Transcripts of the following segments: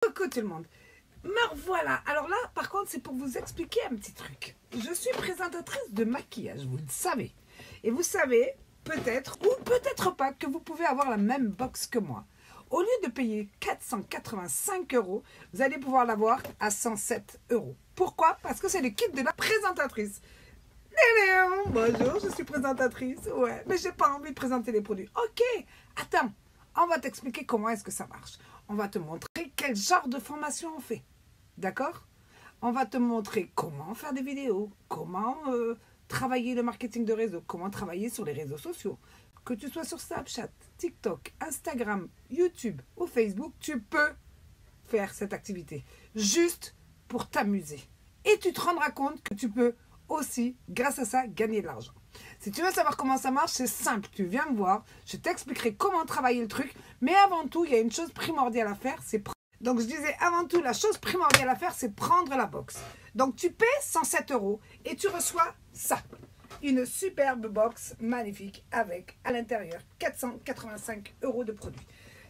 Coucou tout le monde. Me revoilà. Alors là, par contre, c'est pour vous expliquer un petit truc. Je suis présentatrice de maquillage, vous le savez. Et vous savez, peut-être ou peut-être pas, que vous pouvez avoir la même box que moi. Au lieu de payer 485 €, vous allez pouvoir l'avoir à 107 €. Pourquoi? Parce que c'est le kit de la présentatrice. Bonjour, je suis présentatrice. Ouais, mais j'ai pas envie de présenter les produits. Ok, attends, on va t'expliquer comment est-ce que ça marche. On va te montrer quel genre de formation on fait. D'accord? On va te montrer comment faire des vidéos, comment travailler le marketing de réseau, comment travailler sur les réseaux sociaux. Que tu sois sur Snapchat, TikTok, Instagram, YouTube ou Facebook, tu peux faire cette activité juste pour t'amuser. Et tu te rendras compte que tu peux aussi, grâce à ça, gagner de l'argent. Si tu veux savoir comment ça marche, c'est simple. Tu viens me voir, je t'expliquerai comment travailler le truc. Mais avant tout, il y a une chose primordiale à faire, c'est prendre. Donc je disais, avant tout, la chose primordiale à faire, c'est prendre la box. Donc tu paies 107 € et tu reçois ça. Une superbe box magnifique avec, à l'intérieur, 485 € de produits.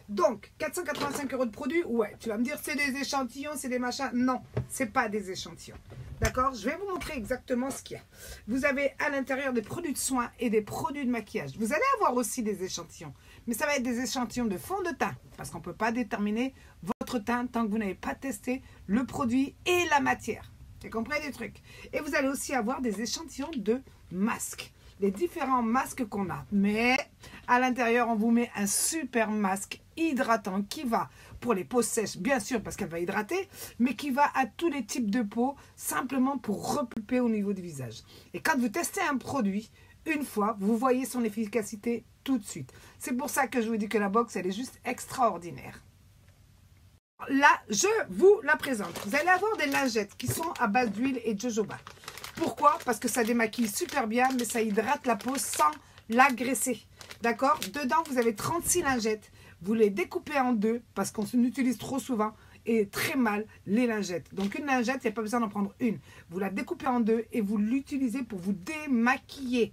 Donc, 485 € de produits, ouais, tu vas me dire, c'est des échantillons, c'est des machins. Non, c'est pas des échantillons. D'accord? Je vais vous montrer exactement ce qu'il y a. Vous avez à l'intérieur des produits de soins et des produits de maquillage. Vous allez avoir aussi des échantillons. Mais ça va être des échantillons de fond de teint. Parce qu'on ne peut pas déterminer votre teint tant que vous n'avez pas testé le produit et la matière. Tu as compris les trucs? Et vous allez aussi avoir des échantillons de masques. Les différents masques qu'on a. Mais à l'intérieur, on vous met un super masque hydratant qui va pour les peaux sèches, bien sûr, parce qu'elle va hydrater, mais qui va à tous les types de peau, simplement pour repulper au niveau du visage. Et quand vous testez un produit, une fois, vous voyez son efficacité tout de suite. C'est pour ça que je vous dis que la box, elle est juste extraordinaire. Là, je vous la présente. Vous allez avoir des lingettes qui sont à base d'huile et de jojoba. Pourquoi? Parce que ça démaquille super bien, mais ça hydrate la peau sans l'agresser. D'accord? Dedans, vous avez 36 lingettes. Vous les découpez en deux, parce qu'on utilise trop souvent et très mal les lingettes. Donc une lingette, il n'y a pas besoin d'en prendre une. Vous la découpez en deux et vous l'utilisez pour vous démaquiller.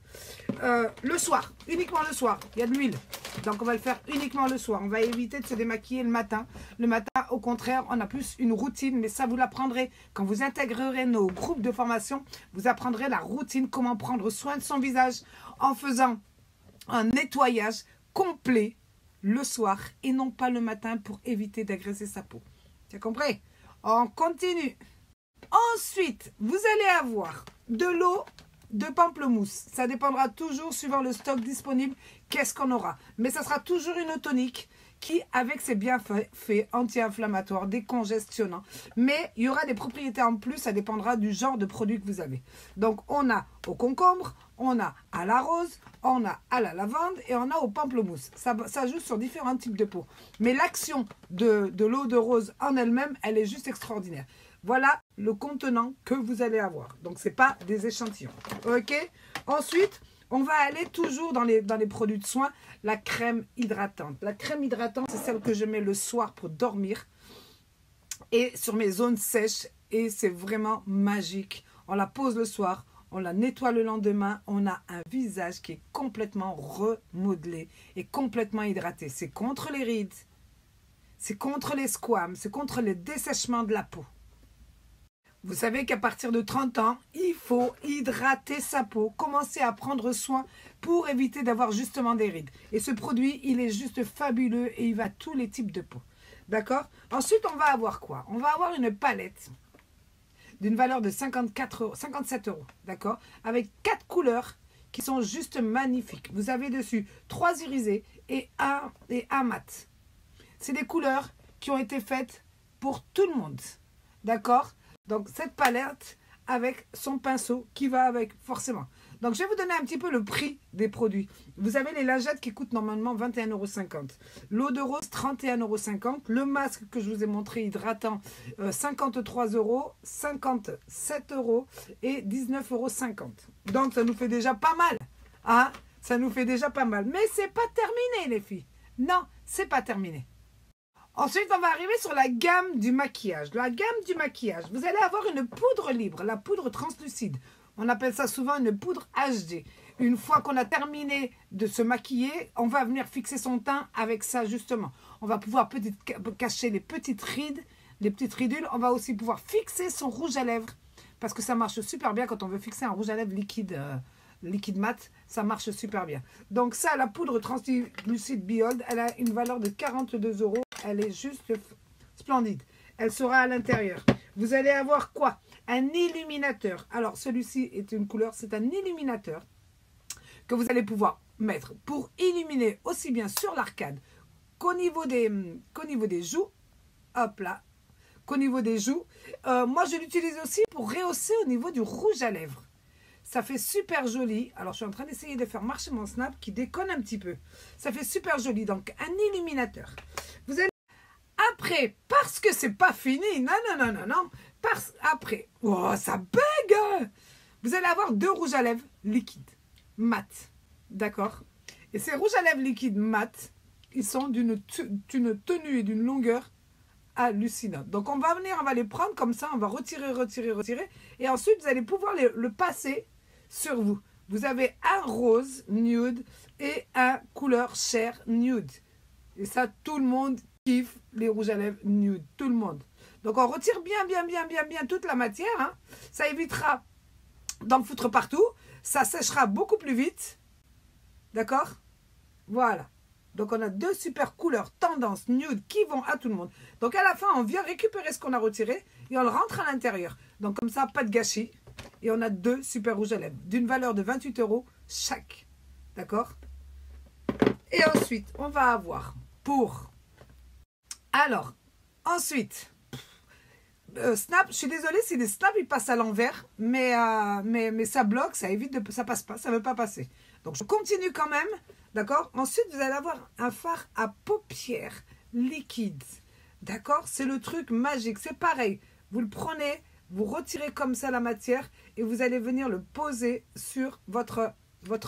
Le soir, uniquement le soir, il y a de l'huile. Donc on va le faire uniquement le soir. On va éviter de se démaquiller le matin. Le matin, au contraire, on a plus une routine. Mais ça, vous l'apprendrez quand vous intégrerez nos groupes de formation. Vous apprendrez la routine, comment prendre soin de son visage en faisant un nettoyage complet le soir et non pas le matin pour éviter d'agresser sa peau. Tu as compris? On continue. Ensuite, vous allez avoir de l'eau de pamplemousse. Ça dépendra toujours, suivant le stock disponible, qu'est-ce qu'on aura. Mais ça sera toujours une eau tonique qui, avec ses bienfaits anti-inflammatoires, décongestionnants. Mais il y aura des propriétés en plus, ça dépendra du genre de produit que vous avez. Donc, on a au concombre, on a à la rose, on a à la lavande et on a au pamplemousse. Ça joue sur différents types de peau. Mais l'action de l'eau de rose en elle-même, elle est juste extraordinaire. Voilà le contenant que vous allez avoir. Donc, ce n'est pas des échantillons. OK? Ensuite, on va aller toujours dans les produits de soins, la crème hydratante. La crème hydratante, c'est celle que je mets le soir pour dormir et sur mes zones sèches. Et c'est vraiment magique. On la pose le soir, on la nettoie le lendemain. On a un visage qui est complètement remodelé et complètement hydraté. C'est contre les rides, c'est contre les squames, c'est contre le dessèchement de la peau. Vous savez qu'à partir de 30 ans, il faut hydrater sa peau, commencer à prendre soin pour éviter d'avoir justement des rides. Et ce produit, il est juste fabuleux et il va à tous les types de peau. D'accord? Ensuite, on va avoir quoi? On va avoir une palette d'une valeur de 57 €, d'accord? Avec 4 couleurs qui sont juste magnifiques. Vous avez dessus 3 irisés et un mat. C'est des couleurs qui ont été faites pour tout le monde, d'accord? Donc, cette palette avec son pinceau qui va avec, forcément. Donc, je vais vous donner un petit peu le prix des produits. Vous avez les lingettes qui coûtent normalement 21,50 €. L'eau de rose, 31,50 €. Le masque que je vous ai montré, hydratant, 53 €, 57 € et 19,50 €. Donc, ça nous fait déjà pas mal. Hein? Ça nous fait déjà pas mal. Mais c'est pas terminé, les filles. Non, c'est pas terminé. Ensuite, on va arriver sur la gamme du maquillage. La gamme du maquillage, vous allez avoir une poudre libre, la poudre translucide. On appelle ça souvent une poudre HD. Une fois qu'on a terminé de se maquiller, on va venir fixer son teint avec ça justement. On va pouvoir cacher les petites rides les petites ridules. On va aussi pouvoir fixer son rouge à lèvres. Parce que ça marche super bien quand on veut fixer un rouge à lèvres liquide, liquide mat. Ça marche super bien. Donc ça, la poudre translucide Behold, elle a une valeur de 42 €. Elle est juste splendide. Elle sera à l'intérieur. Vous allez avoir quoi? Un illuminateur. Alors celui-ci est une couleur, c'est un illuminateur que vous allez pouvoir mettre pour illuminer aussi bien sur l'arcade qu'au niveau des joues. Hop là, qu'au niveau des joues. Moi, je l'utilise aussi pour rehausser au niveau du rouge à lèvres. Ça fait super joli. Alors, je suis en train d'essayer de faire marcher mon snap qui déconne un petit peu. Ça fait super joli. Donc, un illuminateur. Vous allez... Après, parce que c'est pas fini. Non. Après, oh, ça bug. Vous allez avoir 2 rouges à lèvres liquides, mat. D'accord? Et ces rouges à lèvres liquides mat, ils sont d'une tenue et d'une longueur hallucinante. Donc, on va venir, on va les prendre comme ça. On va retirer. Et ensuite, vous allez pouvoir le passer sur vous. Vous avez un rose nude et un couleur chair nude. Et ça, tout le monde kiffe les rouges à lèvres nude. Tout le monde. Donc, on retire bien toute la matière. Hein. Ça évitera d'en foutre partout. Ça séchera beaucoup plus vite. D'accord? Voilà. Donc, on a 2 super couleurs tendance nude qui vont à tout le monde. Donc, à la fin, on vient récupérer ce qu'on a retiré et on le rentre à l'intérieur. Donc, comme ça, pas de gâchis. Et on a 2 super rouges à lèvres d'une valeur de 28 € chaque. D'accord? Et ensuite, on va avoir pour... Alors, ensuite, Snap, je suis désolée si les snaps ils passent à l'envers, mais ça bloque, ça évite de... Ça passe pas, ça ne veut pas passer. Donc, je continue quand même. D'accord? Ensuite, vous allez avoir un fard à paupières liquide. D'accord? C'est le truc magique. C'est pareil. Vous le prenez, vous retirez comme ça la matière et vous allez venir le poser sur votre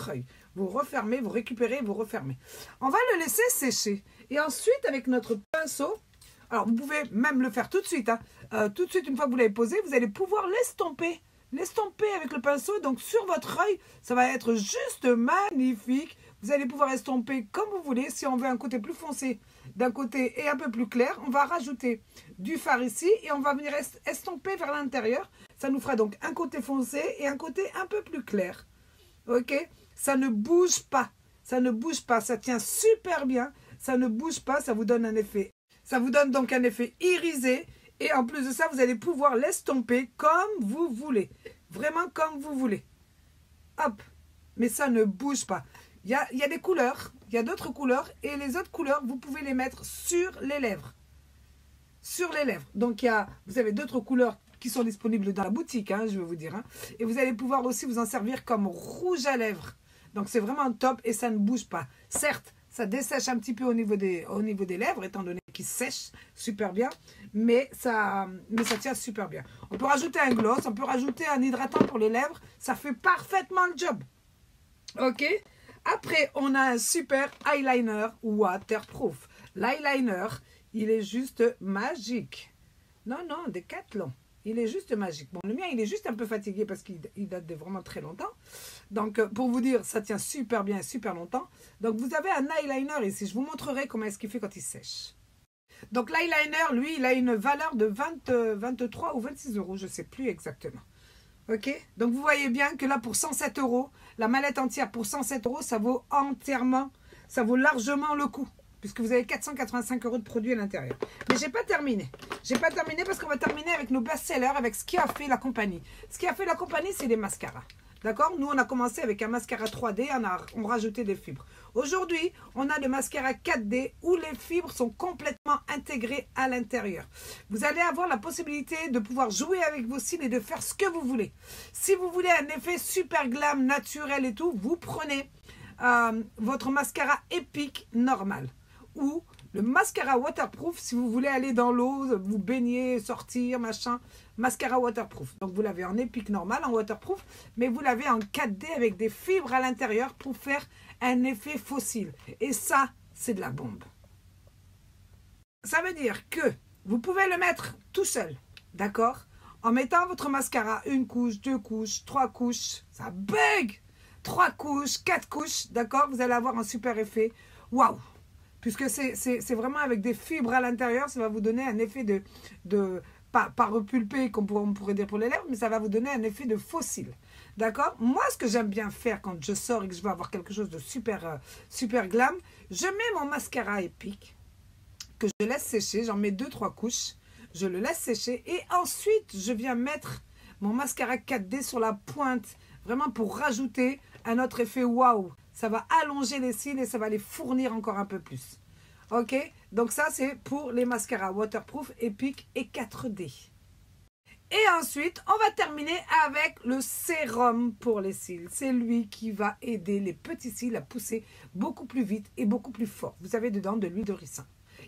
œil. Vous refermez, vous récupérez, vous refermez. On va le laisser sécher. Et ensuite, avec notre pinceau, alors vous pouvez même le faire tout de suite. Hein. Tout de suite, une fois que vous l'avez posé, vous allez pouvoir l'estomper. L'estomper avec le pinceau. Donc, sur votre œil, ça va être juste magnifique. Vous allez pouvoir estomper comme vous voulez. Si on veut un côté plus foncé d'un côté et un peu plus clair, on va rajouter du fard ici et on va venir estomper vers l'intérieur. Ça nous fera donc un côté foncé et un côté un peu plus clair. Ok? Ça ne bouge pas. Ça ne bouge pas. Ça tient super bien. Ça ne bouge pas. Ça vous donne un effet. Ça vous donne donc un effet irisé. Et en plus de ça, vous allez pouvoir l'estomper comme vous voulez. Vraiment comme vous voulez. Hop. Mais ça ne bouge pas. Il y a des couleurs, il y a d'autres couleurs et les autres couleurs, vous pouvez les mettre sur les lèvres. Sur les lèvres. Donc, vous avez d'autres couleurs qui sont disponibles dans la boutique, hein, je vais vous dire. Hein. Et vous allez pouvoir aussi vous en servir comme rouge à lèvres. Donc, c'est vraiment top et ça ne bouge pas. Certes, ça dessèche un petit peu au niveau des lèvres, étant donné qu'il sèche super bien, mais ça tient super bien. On peut rajouter un gloss, on peut rajouter un hydratant pour les lèvres. Ça fait parfaitement le job. Ok? Après, on a un super eyeliner waterproof. L'eyeliner, il est juste magique. Non, Decathlon. Il est juste magique. Bon, le mien, il est juste un peu fatigué parce qu'il date de vraiment très longtemps. Donc, pour vous dire, ça tient super bien, super longtemps. Donc, vous avez un eyeliner ici. Je vous montrerai comment est-ce qu'il fait quand il sèche. Donc, l'eyeliner, lui, il a une valeur de 23 ou 26 €. Je ne sais plus exactement. Ok, donc vous voyez bien que là pour 107 €, la mallette entière pour 107 €, ça vaut entièrement, ça vaut largement le coup. Puisque vous avez 485 € de produits à l'intérieur. Mais j'ai pas terminé. J'ai pas terminé parce qu'on va terminer avec nos best-sellers, avec ce qui a fait la compagnie. Ce qui a fait la compagnie, c'est des mascaras. D'accord? Nous, on a commencé avec un mascara 3D, on rajouté des fibres. Aujourd'hui, on a le mascara 4D où les fibres sont complètement intégrées à l'intérieur. Vous allez avoir la possibilité de pouvoir jouer avec vos cils et de faire ce que vous voulez. Si vous voulez un effet super glam, naturel et tout, vous prenez votre mascara épique normal. Ou le mascara waterproof, si vous voulez aller dans l'eau, vous baigner, sortir, machin, mascara waterproof. Donc vous l'avez en épique normal, en waterproof, mais vous l'avez en 4D avec des fibres à l'intérieur pour faire un effet fossile. Et ça, c'est de la bombe. Ça veut dire que vous pouvez le mettre tout seul, d'accord? En mettant votre mascara, 1 couche, 2 couches, 3 couches, ça bug! 3 couches, 4 couches, d'accord? Vous allez avoir un super effet. Waouh! puisque c'est vraiment avec des fibres à l'intérieur, ça va vous donner un effet de pas repulpé, comme on pourrait dire pour les lèvres, mais ça va vous donner un effet de fossile. D'accord? Moi, ce que j'aime bien faire quand je sors et que je veux avoir quelque chose de super, super glam, je mets mon mascara Epic, que je laisse sécher, j'en mets 2-3 couches, je le laisse sécher, et ensuite, je viens mettre mon mascara 4D sur la pointe, vraiment pour rajouter un autre effet waouh. Ça va allonger les cils et ça va les fournir encore un peu plus. Ok? Donc ça, c'est pour les mascaras waterproof, Epic et 4D. Et ensuite, on va terminer avec le sérum pour les cils. C'est lui qui va aider les petits cils à pousser beaucoup plus vite et beaucoup plus fort. Vous avez dedans de l'huile de ricin.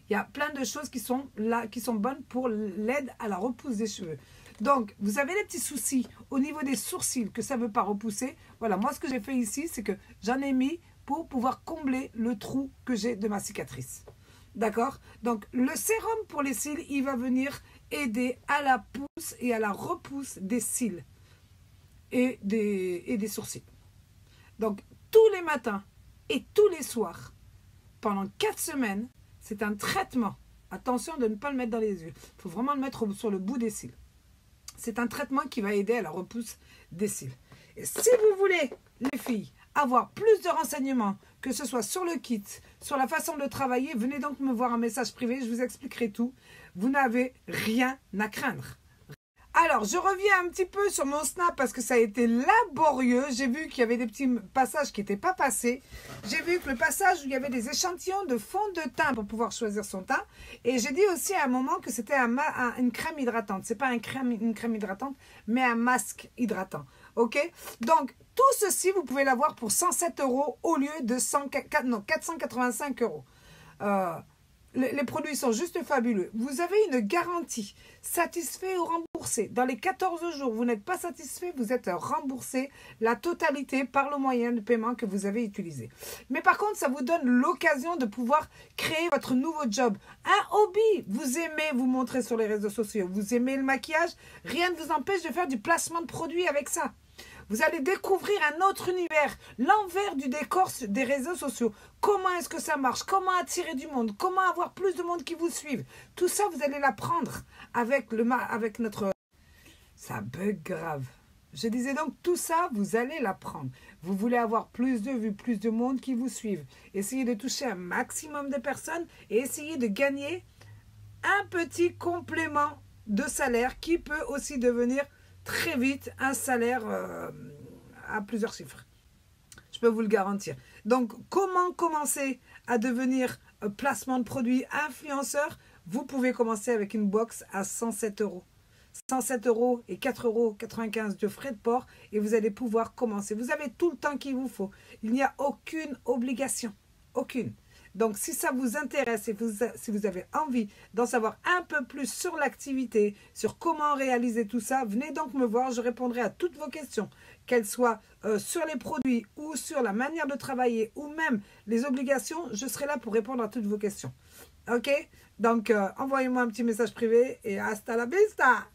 Il y a plein de choses qui sont là, qui sont bonnes pour l'aide à la repousse des cheveux. Donc, vous avez des petits soucis au niveau des sourcils que ça ne veut pas repousser. Voilà, moi, ce que j'ai fait ici, c'est que j'en ai mis pour pouvoir combler le trou que j'ai de ma cicatrice. D'accord? Donc, le sérum pour les cils, il va venir aider à la pousse et à la repousse des cils et des sourcils. Donc, tous les matins et tous les soirs, pendant 4 semaines, c'est un traitement. Attention de ne pas le mettre dans les yeux. Il faut vraiment le mettre sur le bout des cils. C'est un traitement qui va aider à la repousse des cils. Et si vous voulez, les filles, avoir plus de renseignements, que ce soit sur le kit, sur la façon de travailler, venez donc me voir en message privé, je vous expliquerai tout. Vous n'avez rien à craindre. Alors, je reviens un petit peu sur mon snap parce que ça a été laborieux. J'ai vu qu'il y avait des petits passages qui n'étaient pas passés. J'ai vu que le passage où il y avait des échantillons de fond de teint pour pouvoir choisir son teint. Et j'ai dit aussi à un moment que c'était une crème hydratante. Ce n'est pas une crème hydratante, mais un masque hydratant. Ok? Donc, tout ceci, vous pouvez l'avoir pour 107 € au lieu de 485 €. Les produits sont juste fabuleux. Vous avez une garantie, satisfait ou remboursé. Dans les 14 jours, vous n'êtes pas satisfait, vous êtes remboursé la totalité par le moyen de paiement que vous avez utilisé. Mais par contre, ça vous donne l'occasion de pouvoir créer votre nouveau job. Un hobby, vous aimez vous montrer sur les réseaux sociaux, vous aimez le maquillage, rien ne vous empêche de faire du placement de produits avec ça. Vous allez découvrir un autre univers, l'envers du décor des réseaux sociaux. Comment est-ce que ça marche? Comment attirer du monde? Comment avoir plus de monde qui vous suive? Tout ça, vous allez l'apprendre avec notre... Ça bug grave. Je disais donc, tout ça, vous allez l'apprendre. Vous voulez avoir plus de vues, plus de monde qui vous suivent. Essayez de toucher un maximum de personnes et essayez de gagner un petit complément de salaire qui peut aussi devenir très vite un salaire à plusieurs chiffres. Je peux vous le garantir. Donc, comment commencer à devenir placement de produits influenceur? Vous pouvez commencer avec une box à 107 €. 107 € et 4,95 € de frais de port et vous allez pouvoir commencer. Vous avez tout le temps qu'il vous faut. Il n'y a aucune obligation. Aucune. Donc, si ça vous intéresse et si vous avez envie d'en savoir un peu plus sur l'activité, sur comment réaliser tout ça, venez donc me voir. Je répondrai à toutes vos questions, qu'elles soient sur les produits ou sur la manière de travailler ou même les obligations. Je serai là pour répondre à toutes vos questions. Ok? Donc, envoyez-moi un petit message privé et hasta la vista!